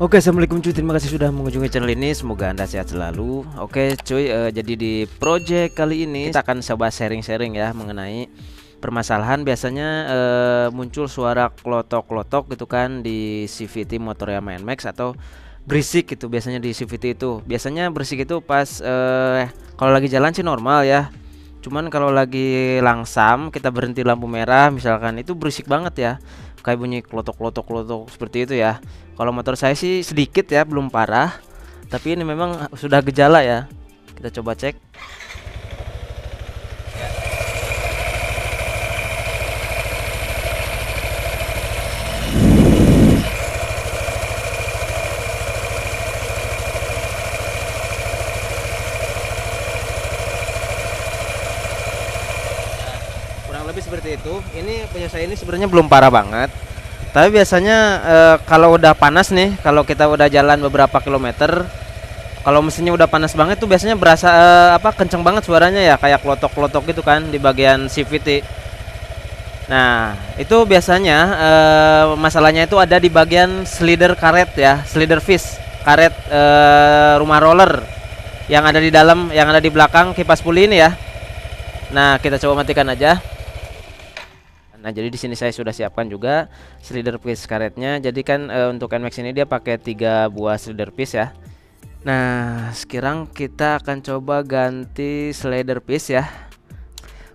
Oke, assalamualaikum cuy, terima kasih sudah mengunjungi channel ini, semoga anda sehat selalu. Oke cuy, jadi di project kali ini kita akan coba sharing-sharing ya mengenai permasalahan biasanya muncul suara klotok-klotok gitu kan di CVT motor Yamaha NMAX, atau berisik gitu biasanya di CVT itu. Biasanya berisik itu pas kalau lagi jalan sih normal ya. Cuman kalau lagi langsam kita berhenti lampu merah misalkan, itu berisik banget ya. Kayak bunyi klotok-klotok-klotok seperti itu ya. Kalau motor saya sih sedikit ya, belum parah. Tapi ini memang sudah gejala ya. Kita coba cek. Kurang lebih seperti itu. Ini punya saya ini sebenarnya belum parah banget. Tapi biasanya kalau udah panas nih, kalau kita udah jalan beberapa kilometer, kalau mesinnya udah panas banget tuh biasanya berasa kenceng banget suaranya ya, kayak klotok-klotok gitu kan di bagian CVT. Nah, itu biasanya masalahnya itu ada di bagian slider karet ya, slider fish, karet rumah roller yang ada di dalam, yang ada di belakang kipas puli ini ya. Nah, kita coba matikan aja. Nah, jadi di sini saya sudah siapkan juga slider piece karetnya. Jadi kan untuk NMAX ini dia pakai 3 buah slider piece ya. Nah, sekarang kita akan coba ganti slider piece ya.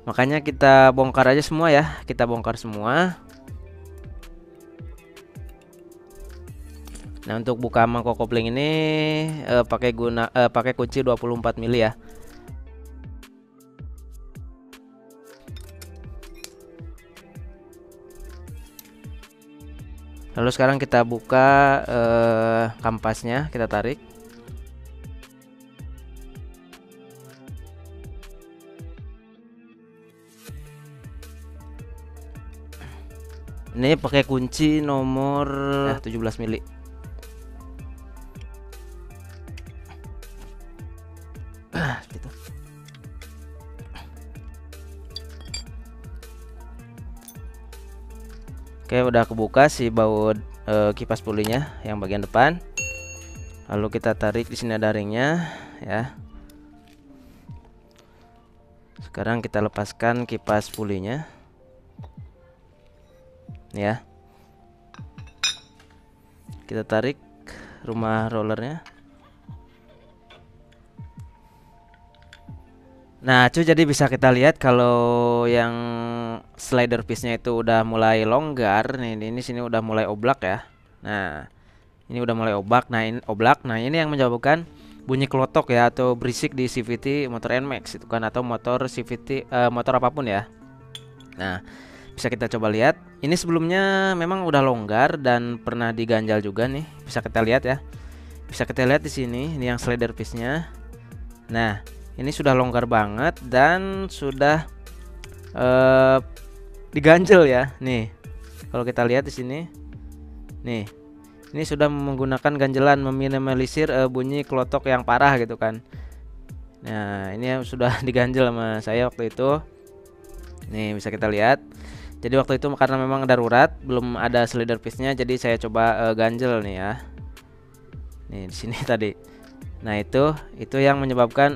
Makanya kita bongkar aja semua ya. Kita bongkar semua. Nah, untuk buka mangkok kopling ini pakai kunci 24 mili ya. Lalu sekarang kita buka kampasnya, kita tarik. Ini pakai kunci nomor 17 mili. Gitu. Oke, udah kebuka si baut kipas pulinya yang bagian depan. Lalu kita tarik, di sini ada ringnya ya. Sekarang kita lepaskan kipas pulinya. Ya. Kita tarik rumah rollernya. Nah, cuy, jadi bisa kita lihat kalau yang slider piece-nya itu udah mulai longgar nih, ini sini udah mulai oblak ya. Nah, ini udah mulai oblak. Nah, ini oblak. Nah, ini yang menyebabkan bunyi kelotok ya, atau berisik di CVT motor NMAX itu kan, atau motor CVT motor apapun ya. Nah, bisa kita coba lihat. Ini sebelumnya memang udah longgar dan pernah diganjal juga nih. Bisa kita lihat ya. Bisa kita lihat di sini, ini yang slider piece-nya. Nah, ini sudah longgar banget dan sudah diganjel ya. Nih, kalau kita lihat di sini, nih, ini sudah menggunakan ganjelan meminimalisir bunyi kelotok yang parah gitu kan. Nah, ini sudah diganjel sama saya waktu itu. Nih, bisa kita lihat. Jadi waktu itu karena memang darurat, belum ada slider piece-nya, jadi saya coba ganjel nih ya. Nih di sini tadi. Nah, itu yang menyebabkan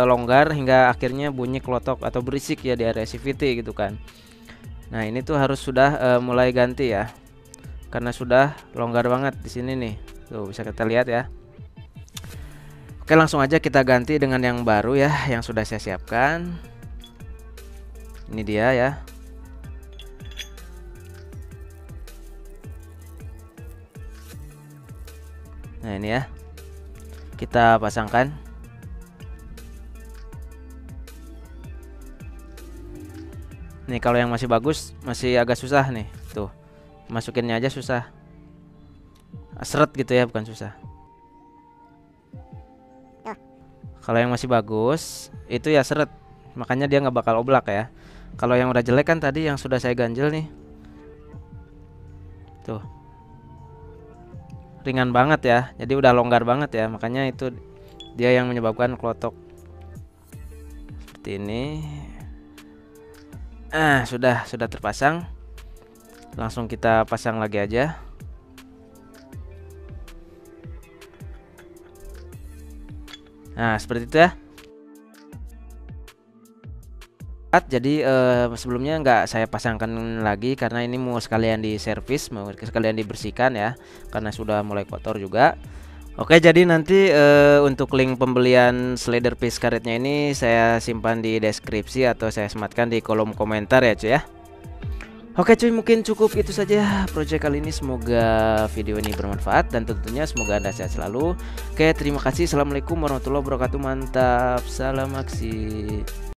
longgar hingga akhirnya bunyi kelotok atau berisik ya di area CVT gitu kan. Nah, ini tuh harus sudah mulai ganti ya. Karena sudah longgar banget di sini nih. Tuh bisa kita lihat ya. Oke, langsung aja kita ganti dengan yang baru ya, yang sudah saya siapkan. Ini dia ya. Nah, ini ya. Kita pasangkan. Nih, kalau yang masih bagus masih agak susah nih. Tuh. Masukinnya aja susah. Seret gitu ya, bukan susah. Kalau yang masih bagus itu ya seret. Makanya dia nggak bakal oblak ya. Kalau yang udah jelek kan tadi yang sudah saya ganjel nih. Tuh. Ringan banget ya, jadi udah longgar banget ya, makanya itu dia yang menyebabkan klotok seperti ini. Sudah terpasang. Langsung kita pasang lagi aja. Nah, seperti itu ya. Jadi sebelumnya nggak saya pasangkan lagi karena ini mau sekalian di servis, mau sekalian dibersihkan ya, karena sudah mulai kotor juga. Oke, jadi nanti untuk link pembelian slider piece karetnya ini saya simpan di deskripsi atau saya sematkan di kolom komentar ya cuy ya. Oke cuy, mungkin cukup itu saja project kali ini. Semoga video ini bermanfaat dan tentunya semoga Anda sehat selalu. Oke, terima kasih. Assalamualaikum warahmatullahi wabarakatuh. Mantap. Salam aksi.